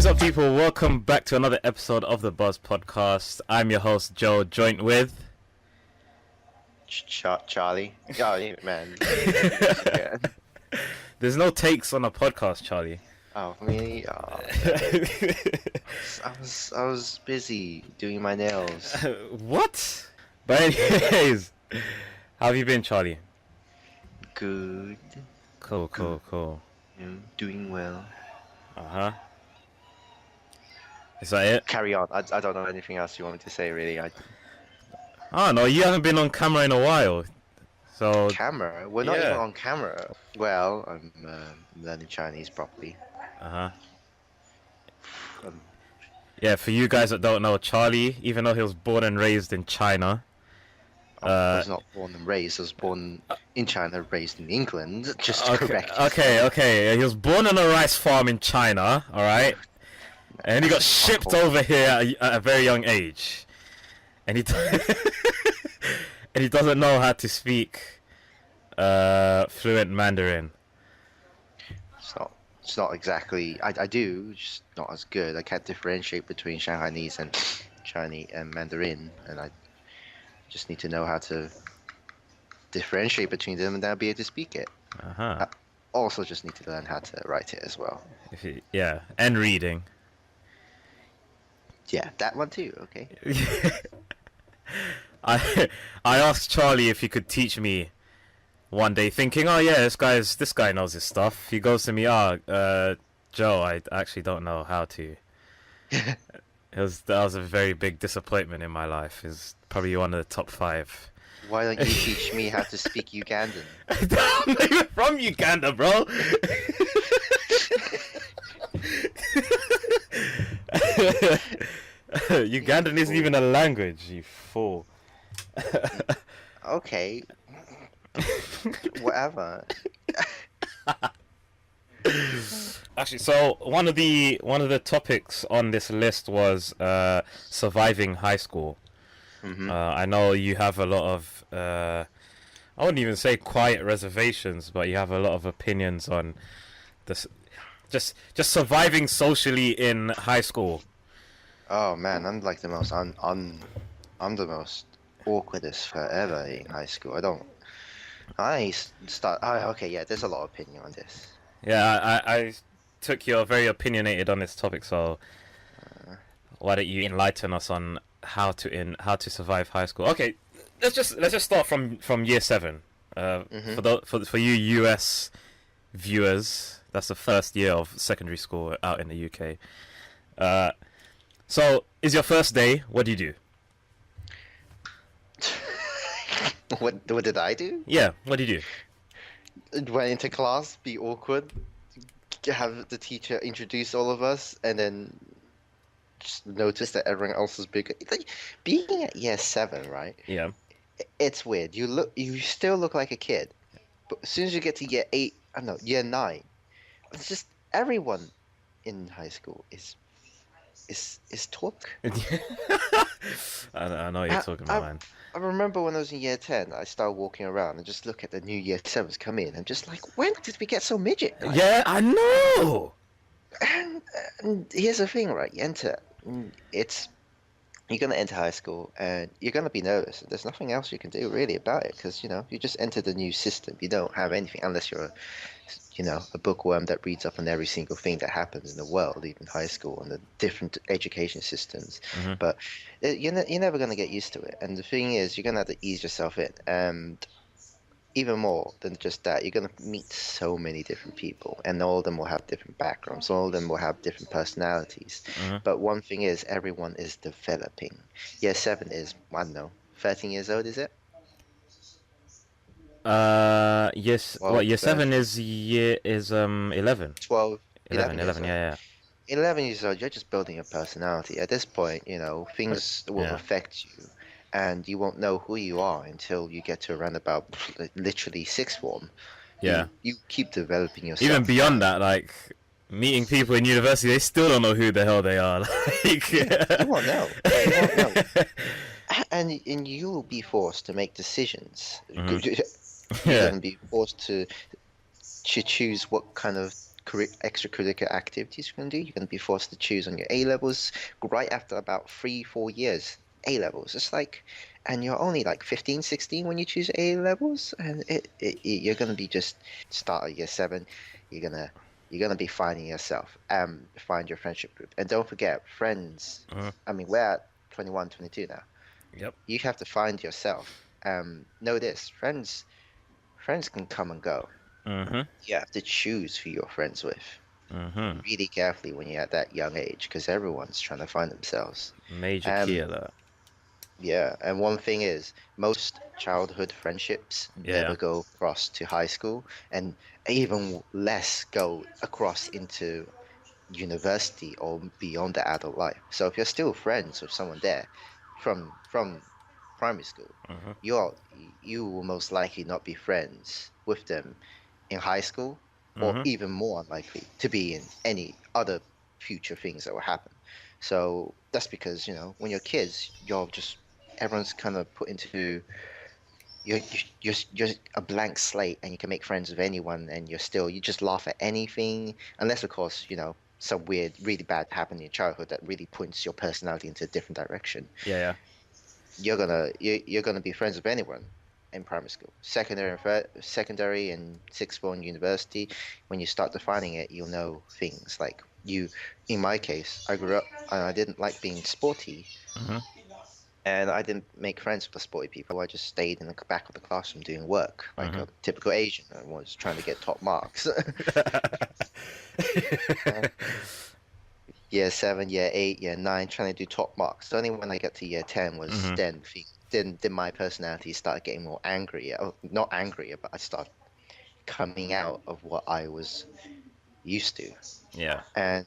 What is up, people? Welcome back to another episode of the Buzz Podcast. I'm your host, Joe, joined with... Charlie. Oh, man. There's no takes on a podcast, Charlie. Oh, me? Oh, I was busy doing my nails. What? But anyways, how have you been, Charlie? Good. Cool. Doing well. Uh-huh. Is that it? Carry on. I don't know anything else you want me to say, really. Oh, no, you haven't been on camera in a while. So... Camera? We're not even on camera. Well, I'm learning Chinese properly. Uh-huh. Yeah, for you guys that don't know, Charlie, even though he was born and raised in China... I was not born and raised. I was born in China, raised in England. Just to correct you. Okay. He was born on a rice farm in China, alright? And he got shipped over here at a very young age. And he and he doesn't know how to speak fluent Mandarin. It's not exactly... I do, just not as good. I can't differentiate between Shanghainese and Chinese and Mandarin, and I just need to know how to differentiate between them, and then I'll be able to speak it. Uh-huh. I also just need to learn how to write it as well. Yeah, and reading. Yeah, that one too, okay. I asked Charlie if he could teach me one day, thinking, oh yeah, this guy knows his stuff. He goes to me, Joe, I actually don't know how to. That was a very big disappointment in my life. It's probably one of the top 5. Why don't you teach me how to speak Ugandan? I'm not even from Uganda, bro. Ugandan isn't even a language, you fool. Okay. Whatever. Actually, so one of the topics on this list was surviving high school. Mm-hmm. I know you have a lot of I wouldn't even say quiet reservations, but you have a lot of opinions on this, just surviving socially in high school. Oh man, I'm like the most I'm the most awkwardest forever in high school. There's a lot of opinion on this. Yeah, I took you're very opinionated on this topic, so why don't you enlighten us on how to survive high school? Okay, let's just start from year 7. For you US viewers, that's the first year of secondary school out in the UK. So, is your first day? What do you do? What did I do? Yeah, what do you do? Went into class, be awkward, have the teacher introduce all of us, and then just notice that everyone else is bigger. Like, being at year 7, right? Yeah. It's weird. You still look like a kid, but as soon as you get to year 9, it's just everyone in high school is talk. I know what you're talking about, man. I remember when I was in year 10, I started walking around and just look at the new year 7s come in. I'm just like, when did we get so midget? Like, yeah, I know. And here's the thing, right? You're gonna enter high school and you're gonna be nervous. There's nothing else you can do really about it because you just entered a new system. You don't have anything unless you're a bookworm that reads up on every single thing that happens in the world, even high school and the different education systems. Mm-hmm. But you're never going to get used to it. And the thing is, you're going to have to ease yourself in. And even more than just that, you're going to meet so many different people, and all of them will have different backgrounds. All of them will have different personalities. Mm-hmm. But one thing is, everyone is developing. Year 7 is, I don't know, 13 years old, is it? Yes. Well, what year 7 is 11. 12. 11. Yeah. 11 years old, you're just building a personality. At this point, things will affect you, and you won't know who you are until you get to around about literally 6th form. Yeah. You keep developing yourself. Even beyond that, like meeting people in university, they still don't know who the hell they are. Like, You won't know. You won't know. And you'll be forced to make decisions. Mm-hmm. You're going to be forced to choose what kind of extracurricular activities you're going to do. You're going to be forced to choose on your A levels right after about 3, 4 years. A levels. It's like, and you're only like 15, 16 when you choose A levels, and you're going to be just start at year seven. You're gonna you're gonna be finding yourself, find your friendship group, and don't forget friends. Mhm. I mean, we're at 21, 22 now. Yep. You have to find yourself. Know this, friends can come and go. Mhm. You have to choose who you're friends with Mhm. really carefully when you're at that young age, because everyone's trying to find themselves. Major key Um, of that. yeah, and one thing is, most childhood friendships Yeah. never go across to high school, and even less go across into university or beyond the adult life. So if you're still friends with someone there from primary school, Mhm. you're you will most likely not be friends with them in high school, or Mhm. even more unlikely to be in any other future things that will happen. So that's because, when you're kids, you're just everyone's kind of put into you're a blank slate, and you can make friends with anyone, and you just laugh at anything, unless of course, some weird, really bad happened in your childhood that really points your personality into a different direction. Yeah. Yeah. You're gonna be friends with anyone in primary school, secondary and sixth form, university. When you start defining it, you'll know things like you. In my case, I grew up and I didn't like being sporty, Mhm. and I didn't make friends with the sporty people. I just stayed in the back of the classroom doing work like Mhm. a typical Asian. I was trying to get top marks. Uh, Year seven, year eight, year nine, trying to do top marks. Only when I got to year 10 was Mhm. then my personality started getting more angrier. Oh, not angrier, but I started coming out of what I was used to. Yeah. And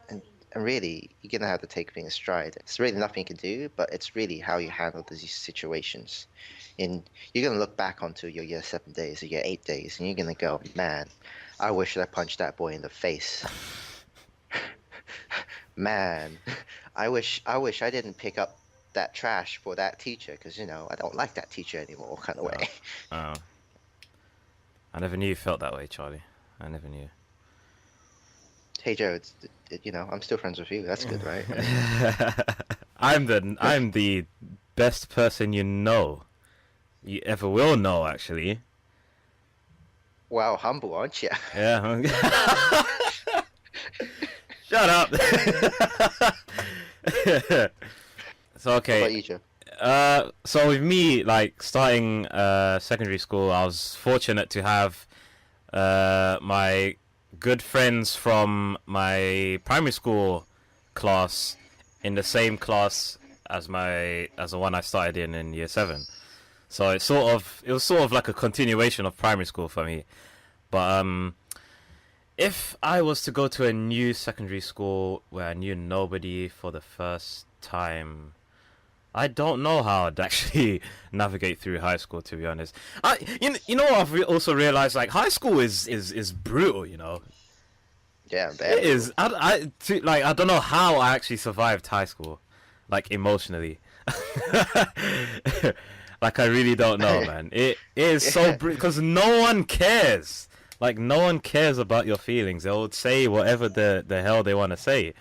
and and really, you're gonna have to take things stride. It's really nothing you can do, but it's really how you handle these situations. And you're gonna look back onto your year 7 days or year 8 days, and you're gonna go, man, I wish I punched that boy in the face. Man, I wish I didn't pick up that trash for that teacher, because I don't like that teacher anymore, kind of way. Oh. Oh. I never knew you felt that way, Charlie. I never knew. Hey Joe, I'm still friends with you. That's good, right? I'm the best person you ever will know, actually. Wow, humble, aren't you? Yeah. Shut up. So What okay. about you, Joe? So with me, like starting secondary school, I was fortunate to have my good friends from my primary school class in the same class as the one I started in year seven. So it was sort of like a continuation of primary school for me. But if I was to go to a new secondary school where I knew nobody for the first time, I don't know how I'd actually navigate through high school. To be honest, you know what also realized, like high school is brutal. Yeah, It very brutal. is. Like I don't know how I actually survived high school, like emotionally. Like I really don't know, man. It is so Yeah. brutal because no one cares. Like no one cares about your feelings. They'll say whatever the hell they want to say.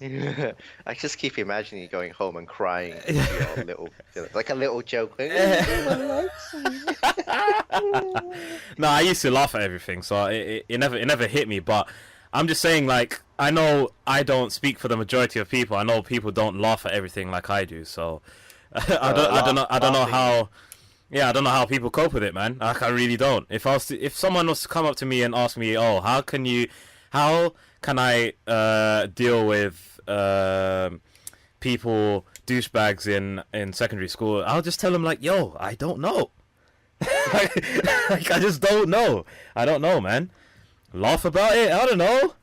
I just keep imagining you going home and crying into your little, like a little joke. Like, no one likes me. No, I used to laugh at everything, so it never hit me. But I'm just saying, like, I know I don't speak for the majority of people. I know people don't laugh at everything like I do. So I don't know Laughing. how. Yeah, I don't know how people cope with it, man. Like, I really don't. If someone was to come up to me and ask me, oh, how can I deal with people douchebags in secondary school? I'll just tell them like, yo, I don't know. Like, I just don't know. I don't know, man. Laugh about it. I don't know.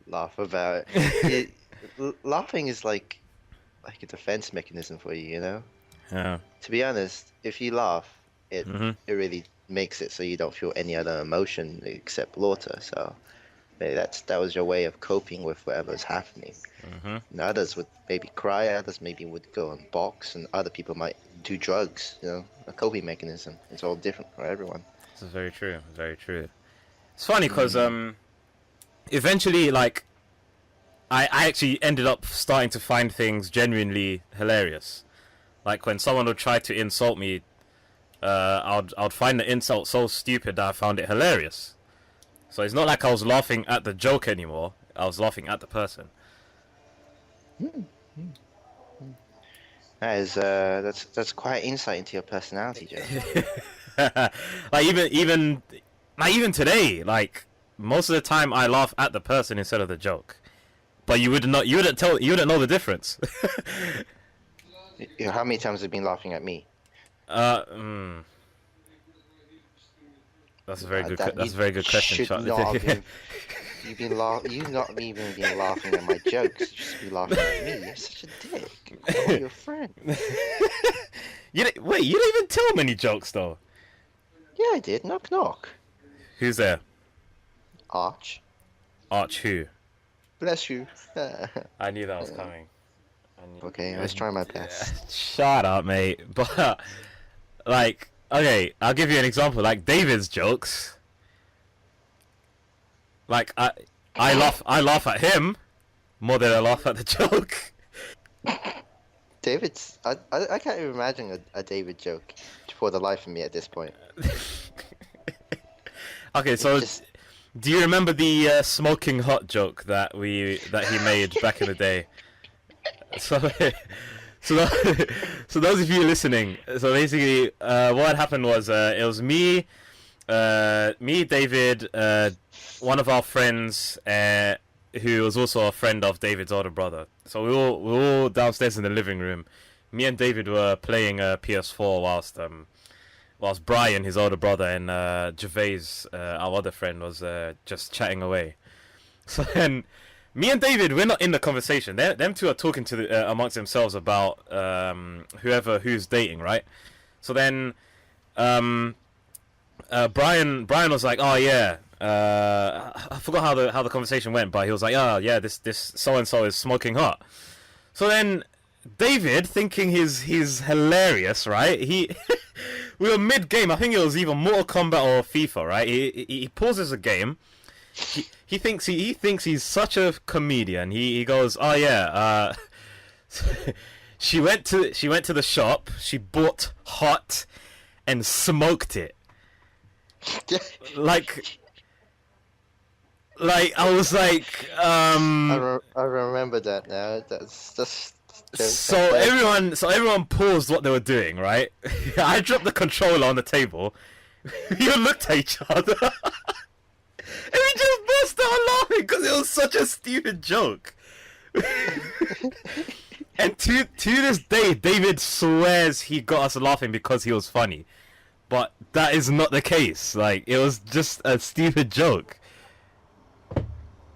Laugh about it. Laughing is like a defense mechanism for you, you know? Yeah. To be honest, if you laugh, it Mhm. it really makes it so you don't feel any other emotion except laughter. So maybe that was your way of coping with whatever's happening. Mhm. And others would maybe cry, others maybe would go and box, and other people might do drugs, a coping mechanism. It's all different for everyone. This is very true. Very true. It's funny because Mm. eventually, like, I actually ended up starting to find things genuinely hilarious. Like when someone would try to insult me, I'd find the insult so stupid that I found it hilarious. So it's not like I was laughing at the joke anymore. I was laughing at the person. Mm. Mm. Mm. That is that's quite insight into your personality, Joe. Like even today, like most of the time I laugh at the person instead of the joke. But you wouldn't know the difference. How many times have you been laughing at me? uh, mm, that's a very good. That That's you a very good question, should Charlie. not have been. You've been You've not even been laughing at my jokes. You should be laughing at me. You're such a dick. Oh, you're a friend. Wait, you didn't even tell many jokes though. Yeah, I did. Knock knock. Who's there? Arch. Arch who? Bless you. I knew that was coming. Okay, let's try my Yeah. best. Shut up, mate. But like, okay, I'll give you an example. Like David's jokes. Like I laugh at him more than I laugh at the joke. David's. I can't even imagine a David joke for the life of me at this point. Okay, It's so just. do you remember the smoking hot joke that he made back in the day? So so so those of you listening, so basically what happened was it was me, David, one of our friends, who was also a friend of David's older brother. So we were all downstairs in the living room. Me and David were playing PS4 whilst Brian, his older brother, and Gervais, our other friend, was just chatting away. So then, me and David, we're not in the conversation. Them two are talking to amongst themselves about who's dating, right? So then, um, Brian was like, "Oh yeah, I forgot how the conversation went, but he was like, oh yeah, this so and so is smoking hot." So then David, thinking he's hilarious, right? We were mid game. I think it was either Mortal Kombat or FIFA, right? He pauses a game. He thinks he's such a comedian. He goes, "Oh yeah, she went to the shop. She bought hot and smoked it." Like I was like, I remember that now. That's jokes so like that. everyone paused what they were doing, right? I dropped the controller on the table. We all looked at each other, and we just burst out laughing because it was such a stupid joke. And to this day, David swears he got us laughing because he was funny, but that is not the case. Like it was just a stupid joke. A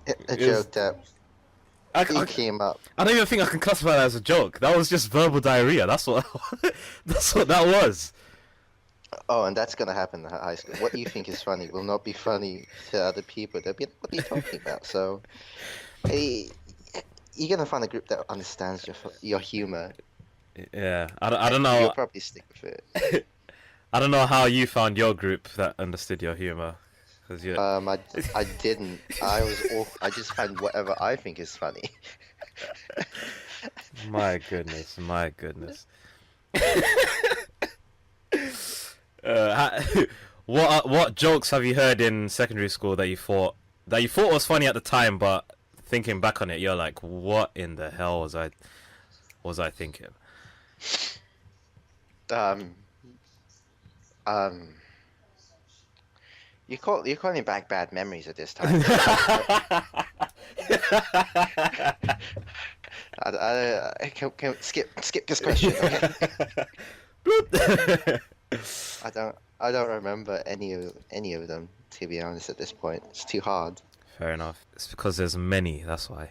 It was, joke that I, he I, came up. I don't even think I can classify that as a joke. That was just verbal diarrhea. That's what that's what that was. Oh, and that's gonna happen in high school. What you think is funny will not be funny to other people. They'll be like, "What are you talking about?" So, hey, you're gonna find a group that understands your humor. Yeah, I don't You'll know. probably stick with it. I don't know how you found your group that understood your humor, because you. I didn't. I just find whatever I think is funny. My goodness, my goodness. What jokes have you heard in secondary school that you thought was funny at the time, but thinking back on it, you're like, what in the hell was I thinking? Um, um, you're calling back bad memories at this time. Can skip this question. Okay? I don't remember any of them, to be honest. At this point, it's too hard. Fair enough. It's because there's many. That's why.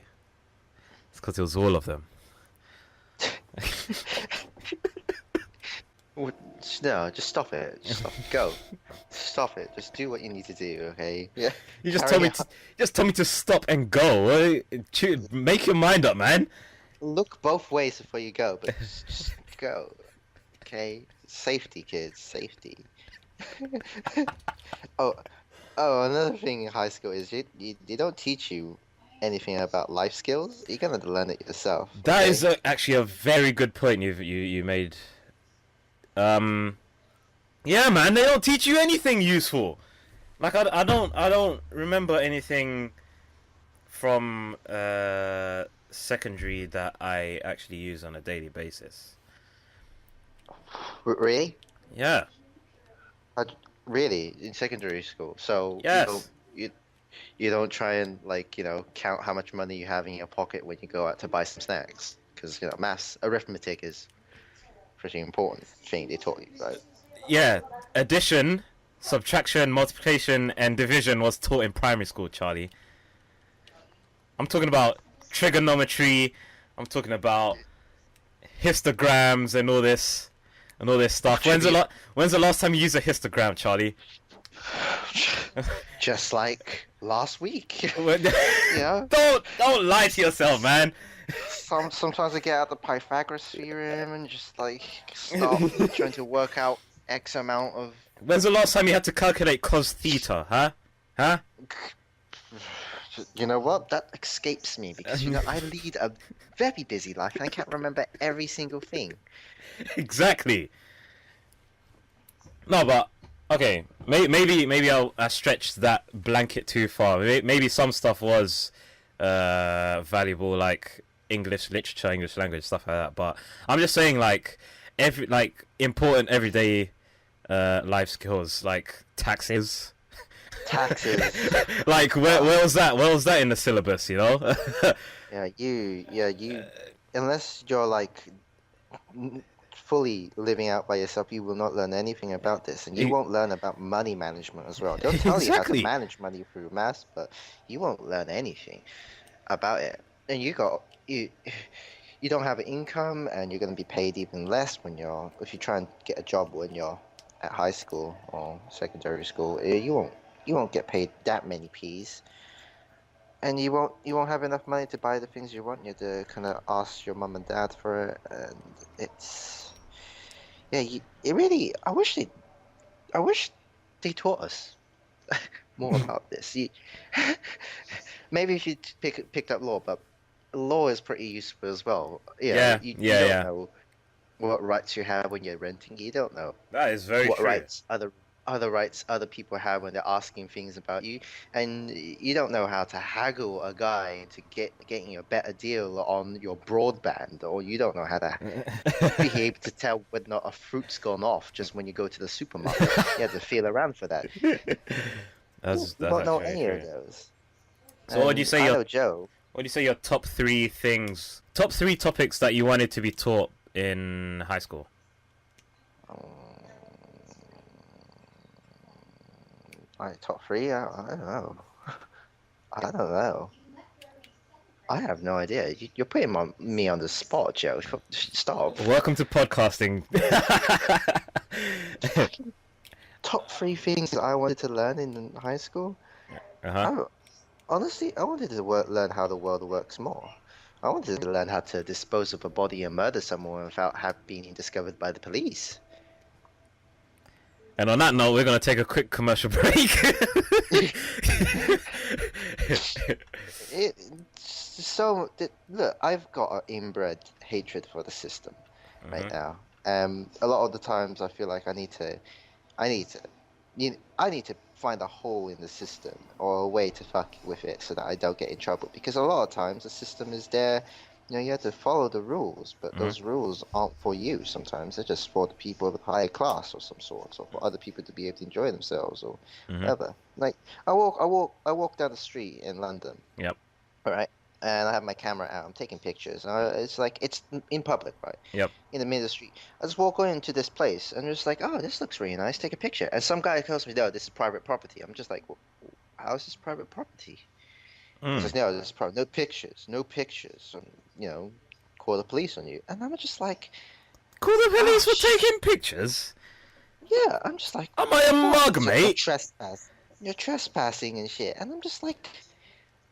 It's because it was all of them. What- No, just stop it. Just stop. Go. Stop it. Just do what you need to do. Okay. Yeah. You just Carry told me on. just told me to stop and go. Make your mind up, man. Look both ways before you go, but just go. Okay. Safety, kids. Safety. Oh, Oh, another thing in high school is they don't teach you anything about life skills. You're gonna learn it yourself, That is okay? actually a very good point you made. Um, yeah, man, they don't teach you anything useful. Like I don't remember anything from secondary that I actually use on a daily basis. Really? Yeah. I, really in secondary school. So Yes. you don't try and like count how much money you have in your pocket when you go out to buy some snacks because maths arithmetic is pretty important thing they taught you, right? Yeah. Addition, subtraction, multiplication, and division was taught in primary school, Charlie. I'm talking about trigonometry. I'm talking about histograms and all this stuff. Trivia. When's the last time you used a histogram, Charlie? Just like last week. When- You know, don't lie to yourself, man. sometimes I get out the Pythagoras theorem and just like start trying to work out X amount of. When's the last time you had to calculate cos theta, huh? Huh? You know what? That escapes me because I lead a very busy life and I can't remember every single thing. Exactly. No, but okay, maybe I stretched that blanket too far. Maybe some stuff was valuable, like English literature, English language, stuff like that. But I'm just saying, like important everyday life skills, like taxes. Taxes. Like where was that? Where was that in the syllabus? You know? You. Unless you're like fully living out by yourself, you will not learn anything about this, and you E- won't learn about money management as well. They'll tell you how to exactly. manage money through maths, but you won't learn anything about it. And you don't have an income, and you're going to be paid even less if you try and get a job when you're at high school or secondary school. You won't get paid that many P's. And you won't have enough money to buy the things you want. You have to kind of ask your mum and dad for it, and it's yeah. It really. I wish they taught us more about this. Maybe if you picked up law, but law is pretty useful as well. Yeah, You yeah, don't yeah. know what rights you have when you're renting. You don't know That is very what true. rights other rights other people have when they're asking things about you, and you don't know how to haggle a guy to getting a better deal on your broadband, or you don't know how to be able to tell whether or not a fruit's gone off just when you go to the supermarket. You have to feel around for that. We That's won't know actually very any of true. those. So what do you And say I your know Joe. what do you say your top three things, top three topics that you wanted to be taught in high school? um, my top three. I don't know. I don't know. I have no idea. You're putting me on the spot, Joe. Stop. Welcome to podcasting. Fucking top three things that I wanted to learn in high school. Uh-huh. I honestly, I wanted to learn how the world works more. I wanted to learn how to dispose of a body and murder someone without being discovered by the police. And on that note, we're gonna take a quick commercial break. Look, I've got an inbred hatred for the system right Mhm. now. A lot of the times I feel like I need to, I need to find a hole in the system or a way to fuck with it so that I don't get in trouble. Because a lot of times the system is there, you have to follow the rules, but Mhm. those rules aren't for you. Sometimes they're just for the people of the higher class or some sort, or for other people to be able to enjoy themselves or Mhm. whatever. Like I walk down the street in London, Yep. all right, and I have my camera out. I'm taking pictures. It's like it's in public, right? Yep. In the middle of the street. I just walk into this place and just like, oh, this looks really nice. Take a picture. And some guy tells me, no, this is private property. I'm just like, well, how is this private property? He Mm. says, no, this is private. No pictures. And, call the police on you. And I'm just like, Call the oh, police for taking pictures. yeah. I'm just like, Am I a mug, you're mate? trespass. You're trespassing and shit. And I'm just like,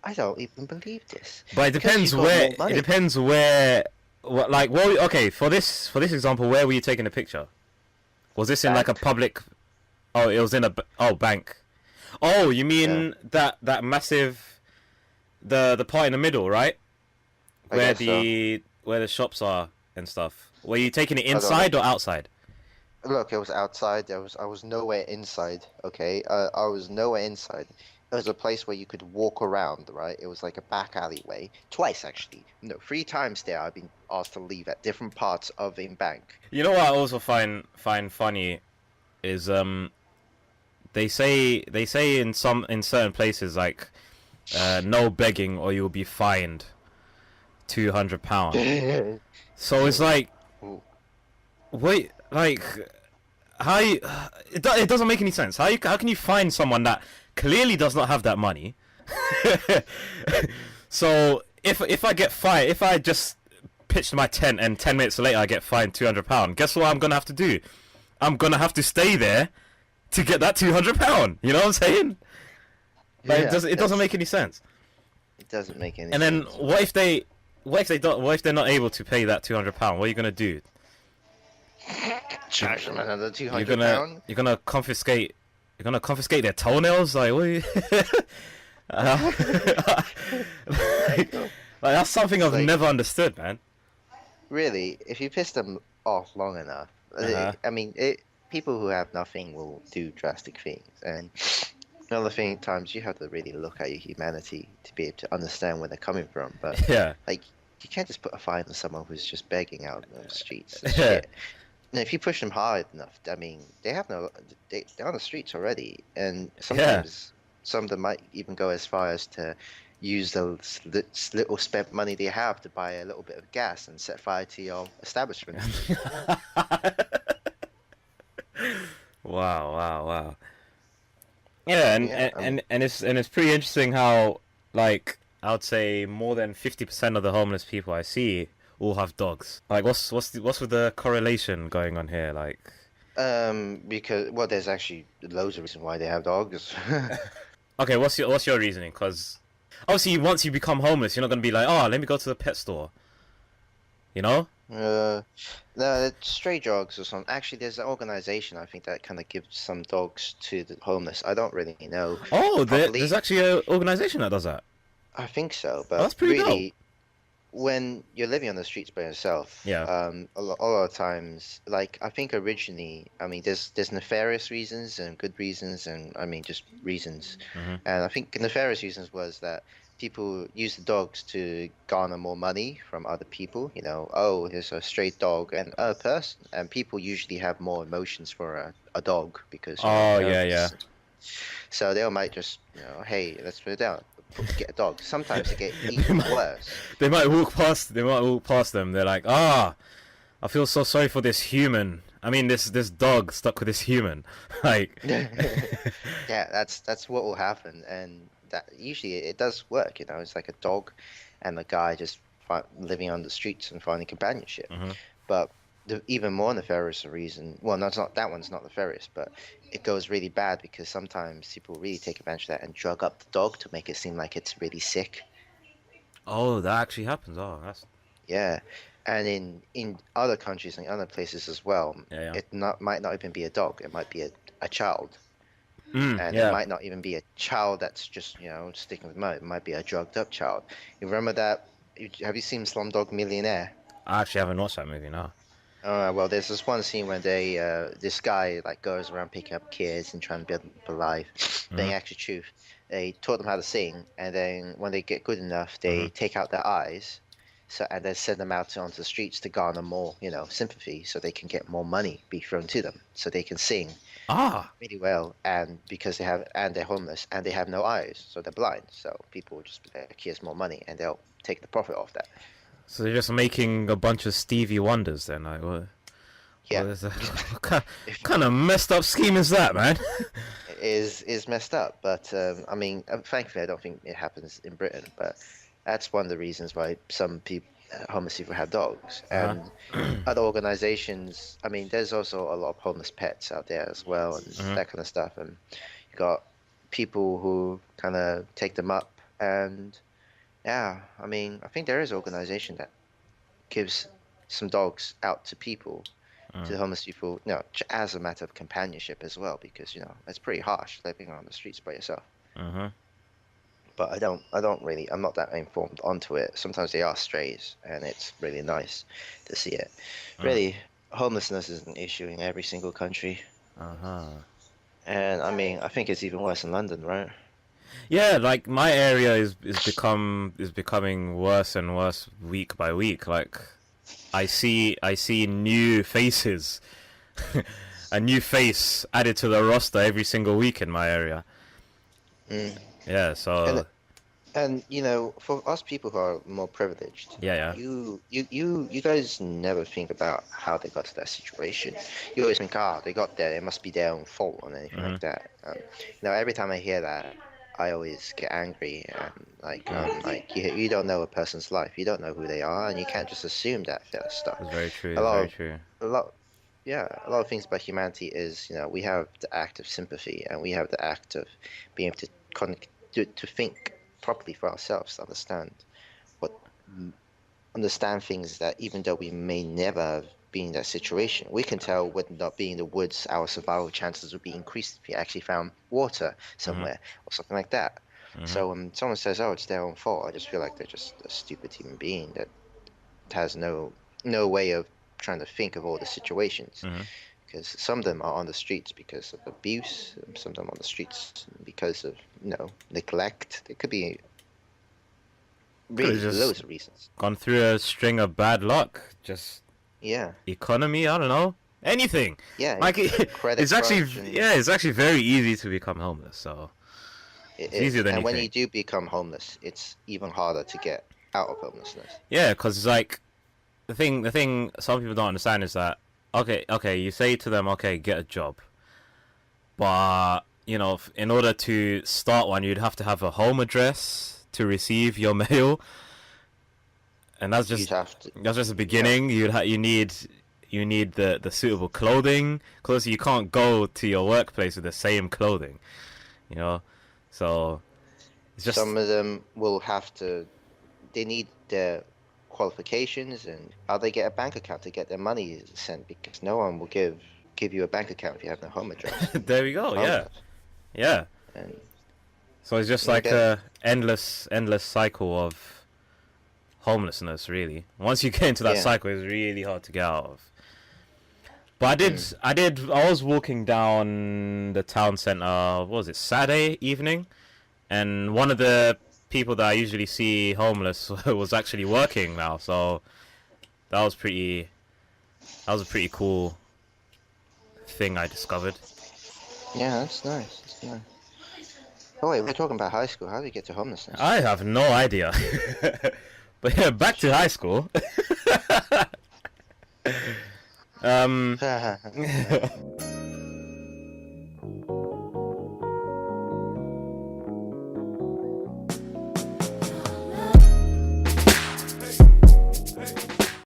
I don't even believe this. But it Because depends you've got where. more It money. depends where. What like? Well, okay. For this example, where were you taking the picture? Was this in like a Bank. public? Oh, it was in a bank. Oh, you Yeah, mean that massive the part in the middle, right? I guess so. Where the shops are and stuff. Were you taking it I don't know. inside or outside? Look, it was outside. I was nowhere inside. Okay, I was nowhere inside. It was a place where you could walk around, right? It was like a back alleyway. Twice actually. No, three times there. I've been asked to leave at different parts of the bank. You know what I also find funny is they say in certain places like no begging or you'll be fined £200. So it's like Ooh. wait like how you, it doesn't make any sense. How can you find someone that clearly does not have that money? So if I get fined, if I just pitched my tent and 10 minutes later I get fined £200, guess what I'm gonna have to do? I'm gonna have to stay there to get that £200. You know what I'm saying? Like Yeah, it doesn't that's make any sense. it doesn't make any And then sense. what if they're not able to pay that £200? What are you gonna do? You, Charge them another two you're hundred gonna pound. you're gonna confiscate you're gonna confiscate their toenails? Like what? Uh, like, No, that's something it's I've like never understood, man. really, if you piss them off long enough, Uh huh. I mean, people who have nothing will do drastic things, and another thing, times you have to really look at your humanity to be able to understand where they're coming from. But Yeah. like, you can't just put a fine on someone who's just begging out on the streets. It's Yeah. shit. And if you push them hard enough, I mean, they have no, they're on the streets already, and Yeah. sometimes some of them might even go as far as to use the little spent money they have to buy a little bit of gas and set fire to your establishment. Wow. Wow. Wow. Yeah, Yeah, and it's pretty interesting how like I would say more than 50% of the homeless people I see all have dogs. Like what's with the correlation going on here? Like because well, there's actually loads of reasons why they have dogs. okay, what's your reasoning? Because obviously once you become homeless, you're not gonna be like, oh, let me go to the pet store. You know? Uh, no, it's stray dogs or something. Actually, there's an organization I think that kind of gives some dogs to the homeless. I don't really know Oh, there's properly. actually an organization that does that. I think so, Oh, but that's pretty dope. really, when you're living on the streets by yourself, Yeah. a lot of times, like I think originally, I mean, there's nefarious reasons and good reasons, and I mean just reasons. Hmm. And I think nefarious reasons was that people use the dogs to garner more money from other people. You know, oh, here's a stray dog and a person, and people usually have more emotions for a dog because Oh they're yeah, yeah. homeless. So they might just, hey, let's put it down, get a dog. Sometimes they get They even might worse. they might walk past them. They're like, ah, I feel so sorry for this human. I mean, this dog stuck with this human. Like, Yeah, that's what will happen, and that usually it does work. It's like a dog and a guy just living on the streets and finding companionship. hmm But the even more nefarious reason, well, no, it's not that one's not nefarious, but it goes really bad because sometimes people really take advantage of that and drug up the dog to make it seem like it's really sick. oh, that actually happens. Oh, that's Yeah, and in other countries and other places as well, yeah, yeah. it not might not even be a dog. It might be a child. And it Yeah. might not even be a child that's just, sticking with mud. It might be a drugged up child. You remember that? Have you seen Slumdog Millionaire? I actually haven't watched that movie now. Well, there's this one scene where this guy like goes around picking up kids and trying to build them up alive. Hmm. Being actually truth, they taught them how to sing, and then when they get good enough, Hmm. they take out their eyes, so and then send them out onto the streets to garner more, sympathy, so they can get more money be thrown to them, so they can sing Ah, really well, and because they're homeless and they have no eyes, so they're blind. So people will just be like, here's more money, and they'll take the profit off that. so they're just making a bunch of Stevie Wonders then. Like, what Yeah, is that? What if kind of messed up scheme is that, man? is messed up, but I mean, thankfully, I don't think it happens in Britain. But that's one of the reasons why some people, homeless people, have dogs, Uh-huh. and other organizations. I mean, there's also a lot of homeless pets out there as well, and Hmm. that kind of stuff. And you got people who kind of take them up, and yeah, I mean, I think there is an organization that gives some dogs out to people, to the homeless people, as a matter of companionship as well, because it's pretty harsh living on the streets by yourself. Mhm. But I'm not that informed onto it. Sometimes they are strays, and it's really nice to see it. Mm. Really, homelessness is an issue in every single country, Uh-huh. and I mean, I think it's even worse in London, right? Yeah, like my area is becoming worse and worse week by week. Like I see new faces, a new face added to the roster every single week in my area. Mm. Yeah, And so and for us people who are more privileged, yeah, yeah. you guys never think about how they got to that situation. You always think, they got there, it must be their own fault or anything Mhm. like that. Every time I hear that, I always get angry and like you don't know a person's life, you don't know who they are, and you can't just assume that stuff. It's very true. A It's lot very of true. a lot Yeah, a lot of things about humanity is, we have the act of sympathy, and we have the act of being able to to think properly for ourselves, to what understand things that even though we may never have been in that situation, we can tell whether or not being in the woods, our survival chances would be increased if we actually found water Mhm. somewhere or something like that. Mhm. So when someone says, "Oh, it's their own fault," I just feel like they're just a stupid human being that has no way of trying to think of all the situations, Mhm. because some of them are on the streets because of abuse, some of them on the streets because of neglect. There could be Could have really just loads of reasons. gone through a string of bad luck. Just Yeah, economy. I don't know. Anything. yeah, Like credit it's actually crunch, and yeah, it's actually very easy to become homeless. So it it's easier is. than And you when you think. do become homeless, it's even harder to get out of homelessness. Yeah, because like the thing some people don't understand is that okay, you say to them, okay, get a job, but in order to start one, you'd have to have a home address to receive your mail, and that's You'd just have to, that's just the yeah, beginning. You need the suitable clothing, because you can't go to your workplace with the same clothing, you know. So it's just some of them will have to. They need their qualifications and how they get a bank account to get their money sent, because no one will give you a bank account if you have no home address. there we It's go. Yeah, homeless, yeah. and So it's just you know like that. a endless cycle of homelessness. Really, once you get into that Yeah. cycle, it's really hard to get out of. But Mm. I was walking down the town center. What was it, Saturday evening? And one of the people that I usually see homeless was actually working now. So that was pretty. That was a pretty cool thing I discovered. Yeah, that's nice. That's nice. Oh wait, we're talking about high school. How do we get to homelessness? I have no idea. But yeah, back to high school. um,